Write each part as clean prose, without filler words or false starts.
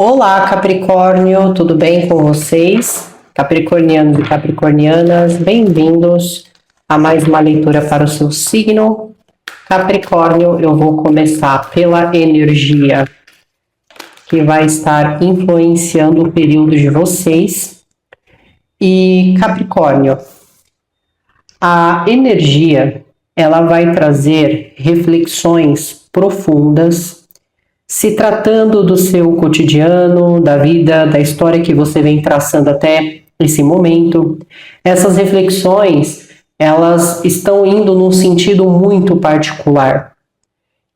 Olá, Capricórnio, tudo bem com vocês? Capricornianos e capricornianas, bem-vindos a mais uma leitura para o seu signo. Capricórnio, eu vou começar pela energia que vai estar influenciando o período de vocês. E Capricórnio, a energia, ela vai trazer reflexões profundas se tratando do seu cotidiano, da vida, da história que você vem traçando até esse momento. Essas reflexões, elas estão indo num sentido muito particular,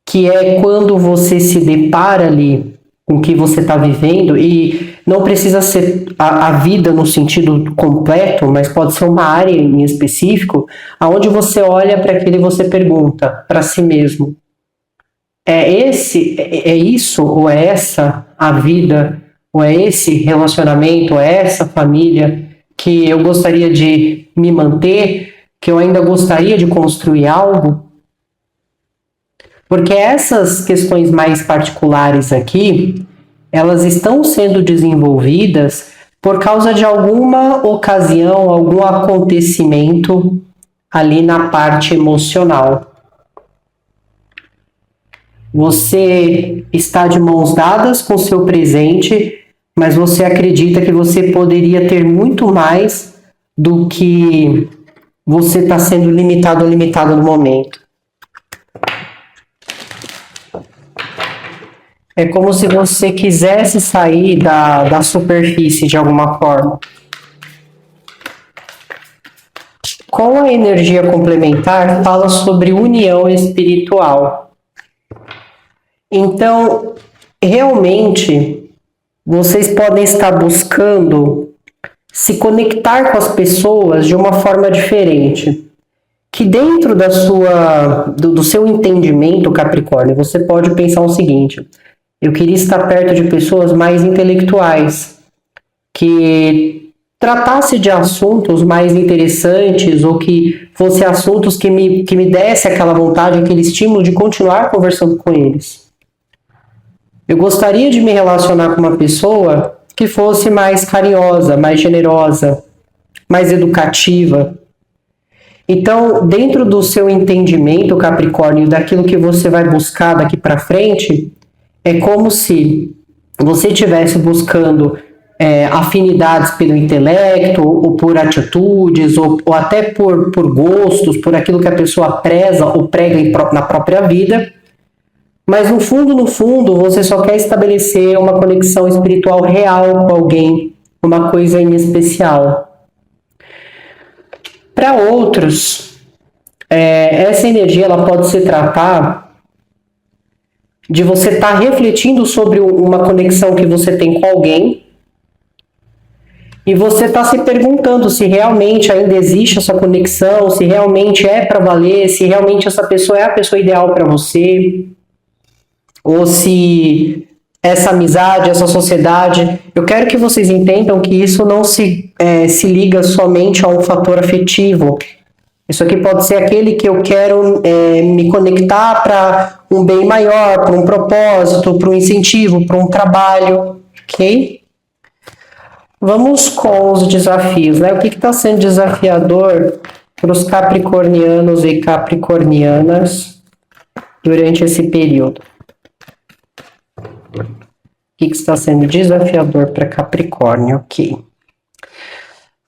que é quando você se depara ali com o que você está vivendo, e não precisa ser a vida no sentido completo, mas pode ser uma área em específico, aonde você olha para aquilo e você pergunta para si mesmo: é isso, ou é essa a vida, ou é esse relacionamento, ou é essa família que eu gostaria de me manter, que eu ainda gostaria de construir algo? Porque essas questões mais particulares aqui, elas estão sendo desenvolvidas por causa de alguma ocasião, algum acontecimento ali na parte emocional. Você está de mãos dadas com seu presente, mas você acredita que você poderia ter muito mais do que você está sendo limitado ou limitada no momento. É como se você quisesse sair da superfície de alguma forma. Com a energia complementar, fala sobre união espiritual. Então, realmente, vocês podem estar buscando se conectar com as pessoas de uma forma diferente. Que dentro do seu entendimento, Capricórnio, você pode pensar o seguinte: eu queria estar perto de pessoas mais intelectuais, que tratasse de assuntos mais interessantes, ou que fossem assuntos que me desse aquela vontade, aquele estímulo de continuar conversando com eles. Eu gostaria de me relacionar com uma pessoa que fosse mais carinhosa, mais generosa, mais educativa. Então, dentro do seu entendimento, Capricórnio, daquilo que você vai buscar daqui para frente, é como se você estivesse buscando afinidades pelo intelecto, ou por atitudes, ou até por gostos, por aquilo que a pessoa preza ou prega na própria vida. Mas no fundo, você só quer estabelecer uma conexão espiritual real com alguém, uma coisa em especial. Para outros, essa energia ela pode se tratar de você estar refletindo sobre uma conexão que você tem com alguém, e você está se perguntando se realmente ainda existe essa conexão, se realmente é para valer, se realmente essa pessoa é a pessoa ideal para você, ou se essa amizade, essa sociedade... Eu quero que vocês entendam que isso não se liga somente a um fator afetivo. Isso aqui pode ser aquele que eu quero me conectar para um bem maior, para um propósito, para um incentivo, para um trabalho, ok? Vamos com os desafios, né? O que está sendo desafiador para os capricornianos e capricornianas durante esse período? O que está sendo desafiador para Capricórnio aqui?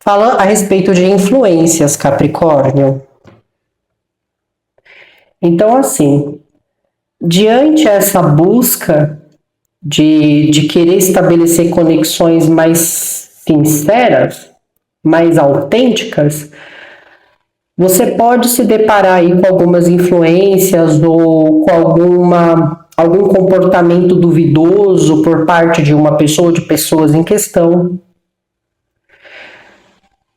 Fala a respeito de influências, Capricórnio. Então, assim, diante essa busca de querer estabelecer conexões mais sinceras, mais autênticas, você pode se deparar aí com algumas influências ou com algum comportamento duvidoso por parte de uma pessoa ou de pessoas em questão.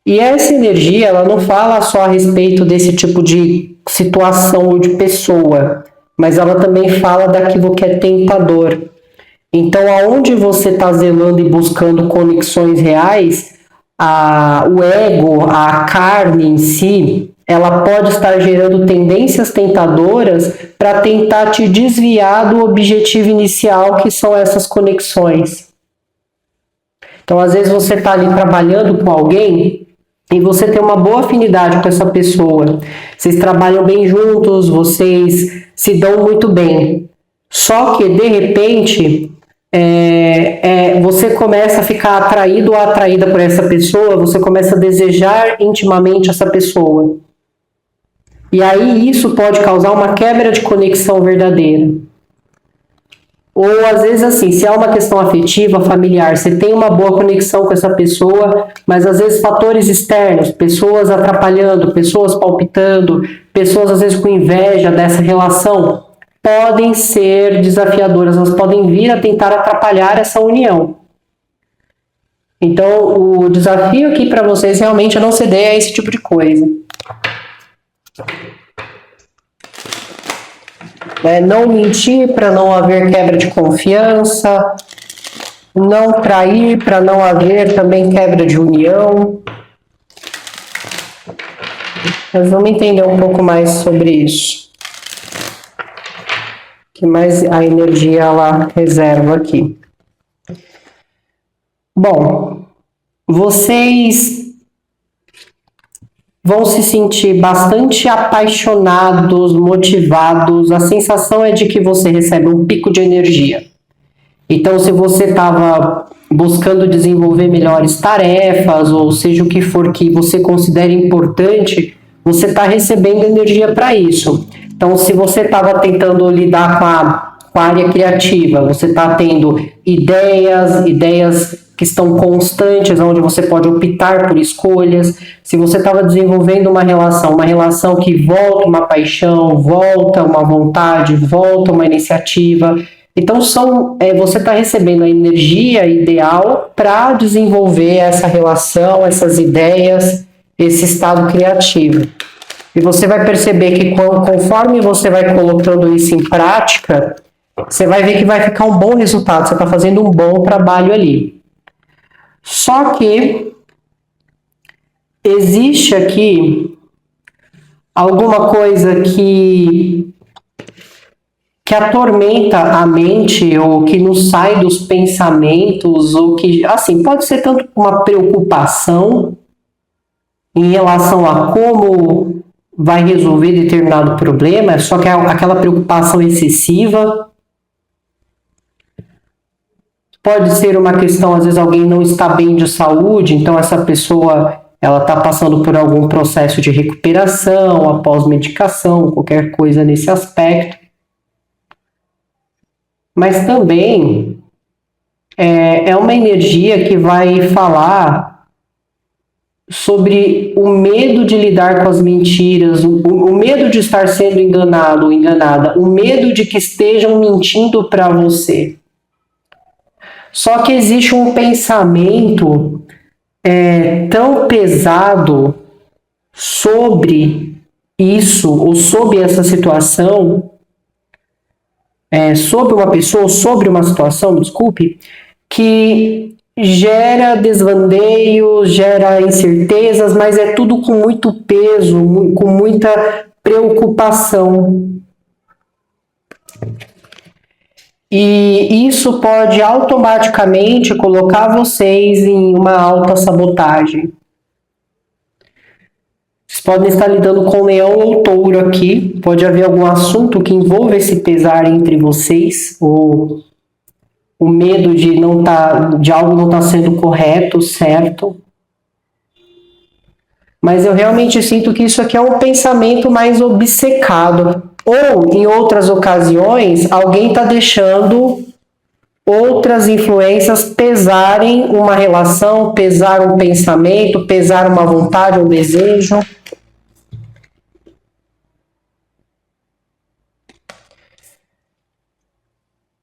E essa energia, ela não fala só a respeito desse tipo de situação ou de pessoa, mas ela também fala daquilo que é tentador. Então, aonde você está zelando e buscando conexões reais, o ego, a carne em si, ela pode estar gerando tendências tentadoras para tentar te desviar do objetivo inicial, que são essas conexões. Então, às vezes você está ali trabalhando com alguém e você tem uma boa afinidade com essa pessoa. Vocês trabalham bem juntos, vocês se dão muito bem. Só que, de repente, você começa a ficar atraído ou atraída por essa pessoa, você começa a desejar intimamente essa pessoa. E aí isso pode causar uma quebra de conexão verdadeira. Ou às vezes assim, se há uma questão afetiva, familiar, você tem uma boa conexão com essa pessoa, mas às vezes fatores externos, pessoas atrapalhando, pessoas palpitando, pessoas às vezes com inveja dessa relação, podem ser desafiadoras, elas podem vir a tentar atrapalhar essa união. Então, o desafio aqui para vocês realmente é não ceder a esse tipo de coisa. Não mentir para não haver quebra de confiança, não trair para não haver também quebra de união. Mas vamos entender um pouco mais sobre isso. Que mais a energia ela reserva aqui. Bom, vocês vão se sentir bastante apaixonados, motivados. A sensação é de que você recebe um pico de energia. Então, se você estava buscando desenvolver melhores tarefas, ou seja o que for que você considere importante, você está recebendo energia para isso. Então, se você estava tentando lidar com a área criativa, você está tendo ideias que estão constantes, onde você pode optar por escolhas. Se você estava desenvolvendo uma relação que volta uma paixão, volta uma vontade, volta uma iniciativa. Então, você está recebendo a energia ideal para desenvolver essa relação, essas ideias, esse estado criativo. E você vai perceber que conforme você vai colocando isso em prática, você vai ver que vai ficar um bom resultado, você está fazendo um bom trabalho ali. Só que existe aqui alguma coisa que atormenta a mente, ou que nos sai dos pensamentos, ou que, assim, pode ser tanto uma preocupação em relação a como vai resolver determinado problema, só que é aquela preocupação excessiva. Pode ser uma questão, às vezes alguém não está bem de saúde, então essa pessoa ela está passando por algum processo de recuperação, após medicação, qualquer coisa nesse aspecto. Mas também é uma energia que vai falar sobre o medo de lidar com as mentiras, o medo de estar sendo enganado ou enganada, o medo de que estejam mentindo para você. Só que existe um pensamento tão pesado sobre isso, ou sobre essa situação, sobre uma pessoa, ou sobre uma situação, desculpe, que gera desvandeios, gera incertezas, mas é tudo com muito peso, com muita preocupação. E isso pode automaticamente colocar vocês em uma autossabotagem. Vocês podem estar lidando com leão ou touro aqui. Pode haver algum assunto que envolva esse pesar entre vocês, ou o medo de algo não estar sendo correto, certo. Mas eu realmente sinto que isso aqui é um pensamento mais obcecado. Ou, em outras ocasiões, alguém está deixando outras influências pesarem uma relação, pesar um pensamento, pesar uma vontade, um desejo.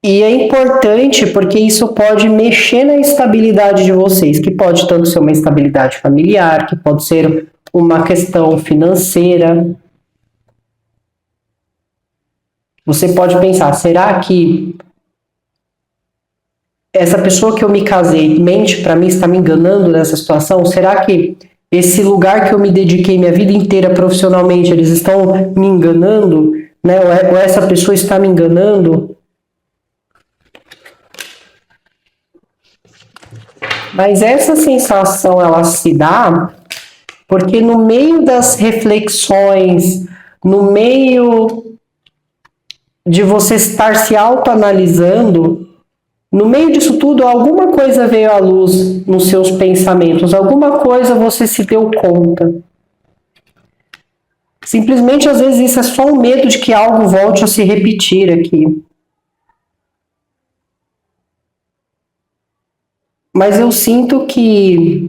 E é importante porque isso pode mexer na estabilidade de vocês, que pode tanto ser uma estabilidade familiar, que pode ser uma questão financeira. Você pode pensar, será que essa pessoa que eu me casei mente para mim, está me enganando nessa situação? Será que esse lugar que eu me dediquei minha vida inteira profissionalmente, eles estão me enganando? Né? Ou essa pessoa está me enganando? Mas essa sensação ela se dá porque no meio das reflexões, no meio de você estar se autoanalisando, no meio disso tudo, alguma coisa veio à luz nos seus pensamentos, alguma coisa você se deu conta. Simplesmente, às vezes, isso é só um medo de que algo volte a se repetir aqui. Mas eu sinto que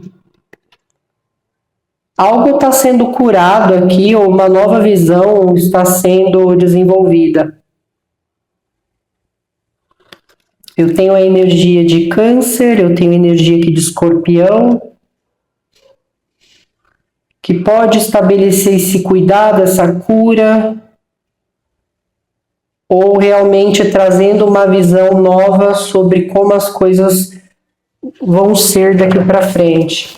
algo está sendo curado aqui, ou uma nova visão está sendo desenvolvida. Eu tenho a energia de Câncer, eu tenho a energia aqui de Escorpião, que pode estabelecer e se cuidar dessa cura, ou realmente trazendo uma visão nova sobre como as coisas vão ser daqui para frente.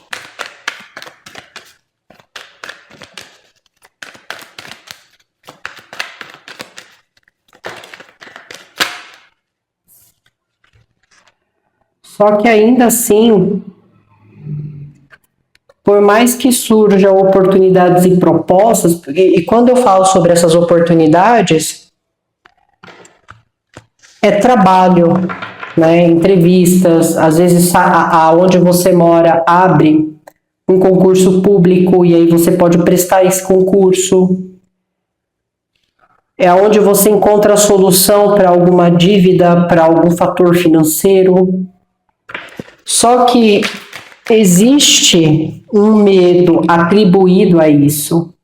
Só que ainda assim, por mais que surjam oportunidades e propostas, e quando eu falo sobre essas oportunidades, é trabalho, né? Entrevistas, às vezes aonde você mora abre um concurso público e aí você pode prestar esse concurso. É onde você encontra a solução para alguma dívida, para algum fator financeiro. Só que existe um medo atribuído a isso.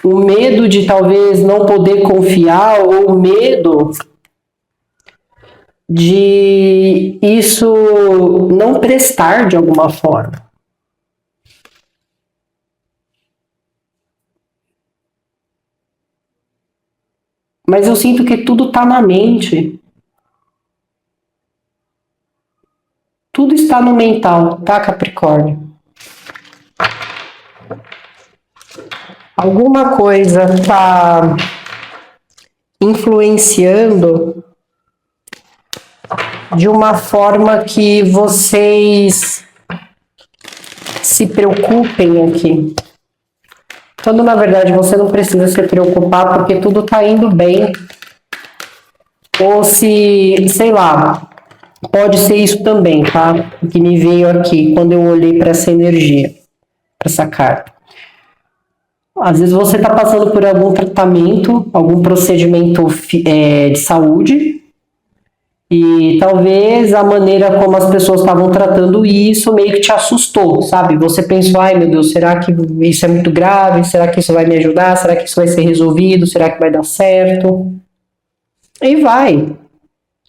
O medo de talvez não poder confiar, ou o medo de isso não prestar de alguma forma. Mas eu sinto que tudo está na mente. Tudo está no mental, tá, Capricórnio? Alguma coisa está influenciando de uma forma que vocês se preocupem aqui. Quando, na verdade, você não precisa se preocupar porque tudo está indo bem. Ou se, sei lá, pode ser isso também, tá? O que me veio aqui quando eu olhei para essa energia, para essa carta. Às vezes você está passando por algum tratamento, algum procedimento de saúde, e talvez a maneira como as pessoas estavam tratando isso meio que te assustou, sabe? Você pensou, ai meu Deus, será que isso é muito grave? Será que isso vai me ajudar? Será que isso vai ser resolvido? Será que vai dar certo? E vai.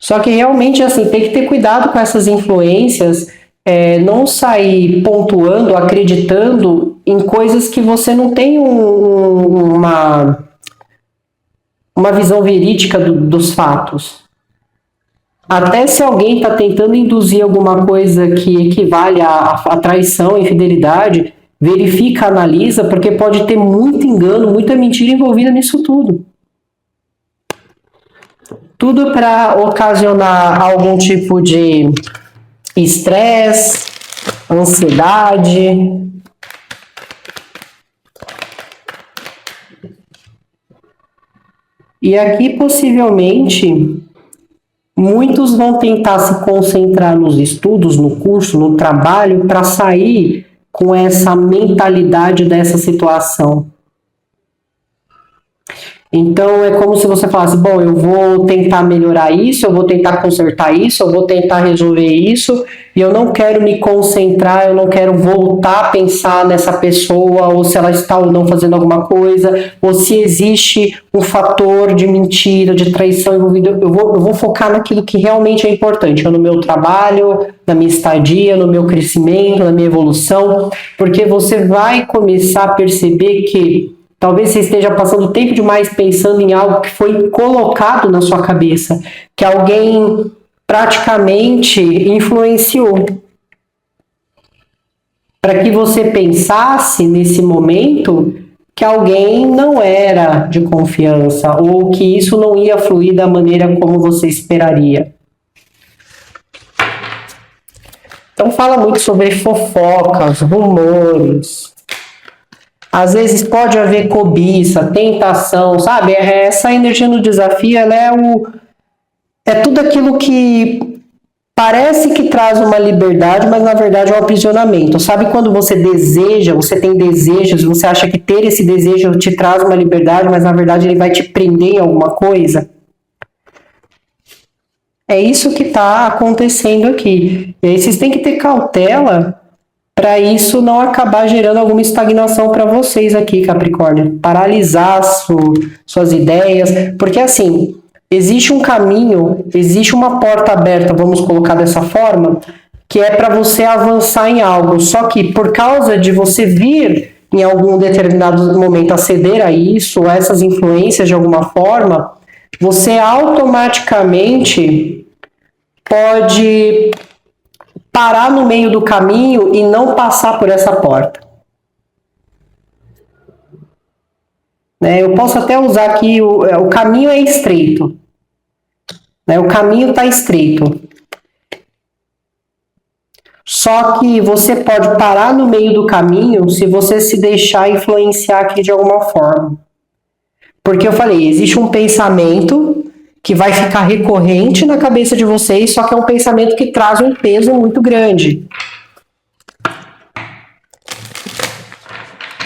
Só que realmente, assim, tem que ter cuidado com essas influências, não sair pontuando, acreditando em coisas que você não tem uma visão verídica dos fatos. Até se alguém está tentando induzir alguma coisa que equivale à traição, infidelidade, verifica, analisa, porque pode ter muito engano, muita mentira envolvida nisso tudo. Tudo para ocasionar algum tipo de estresse, ansiedade. E aqui, possivelmente, muitos vão tentar se concentrar nos estudos, no curso, no trabalho, para sair com essa mentalidade dessa situação. Então, é como se você falasse, bom, eu vou tentar melhorar isso, eu vou tentar consertar isso, eu vou tentar resolver isso, e eu não quero me concentrar, eu não quero voltar a pensar nessa pessoa, ou se ela está ou não fazendo alguma coisa, ou se existe um fator de mentira, de traição envolvido. Eu vou focar naquilo que realmente é importante, no meu trabalho, na minha estadia, no meu crescimento, na minha evolução, porque você vai começar a perceber que talvez você esteja passando tempo demais pensando em algo que foi colocado na sua cabeça, que alguém praticamente influenciou para que você pensasse nesse momento que alguém não era de confiança ou que isso não ia fluir da maneira como você esperaria. Então fala muito sobre fofocas, rumores. Às vezes pode haver cobiça, tentação, sabe? Essa energia no desafio, ela é tudo aquilo que parece que traz uma liberdade, mas na verdade é um aprisionamento. Sabe quando você deseja, você tem desejos, você acha que ter esse desejo te traz uma liberdade, mas na verdade ele vai te prender em alguma coisa? É isso que está acontecendo aqui. E aí vocês têm que ter cautela para isso não acabar gerando alguma estagnação para vocês aqui, Capricórnio. Paralisar suas ideias. Porque assim, existe um caminho, existe uma porta aberta, vamos colocar dessa forma, que é para você avançar em algo. Só que por causa de você vir em algum determinado momento a ceder a isso, a essas influências de alguma forma, você automaticamente pode parar no meio do caminho e não passar por essa porta. Né? Eu posso até usar aqui, o caminho é estreito. Né? O caminho está estreito. Só que você pode parar no meio do caminho se você se deixar influenciar aqui de alguma forma. Porque eu falei, existe um pensamento que vai ficar recorrente na cabeça de vocês, só que é um pensamento que traz um peso muito grande.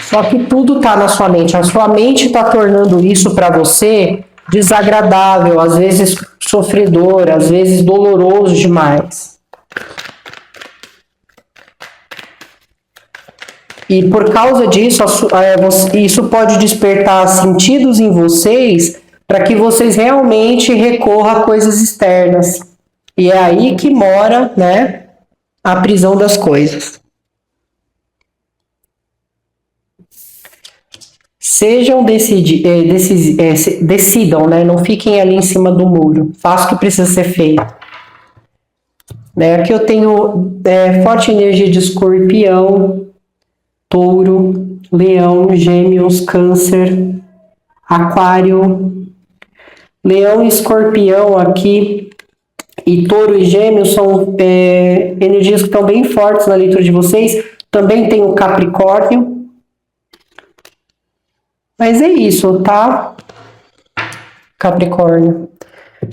Só que tudo está na sua mente. A sua mente está tornando isso para você desagradável, às vezes sofredor, às vezes doloroso demais. E por causa disso, isso pode despertar sentidos em vocês para que vocês realmente recorram a coisas externas. E é aí que mora, né, a prisão das coisas. Decidam, né? Não fiquem ali em cima do muro. Façam o que precisa ser feito. Né? Aqui eu tenho forte energia de Escorpião, Touro, Leão, Gêmeos, Câncer, Aquário. Leão e Escorpião aqui, e Touro e Gêmeos são energias que estão bem fortes na leitura de vocês. Também tem o Capricórnio. Mas é isso, tá? Capricórnio.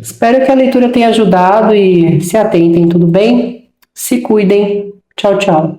Espero que a leitura tenha ajudado e se atentem, tudo bem? Se cuidem. Tchau, tchau.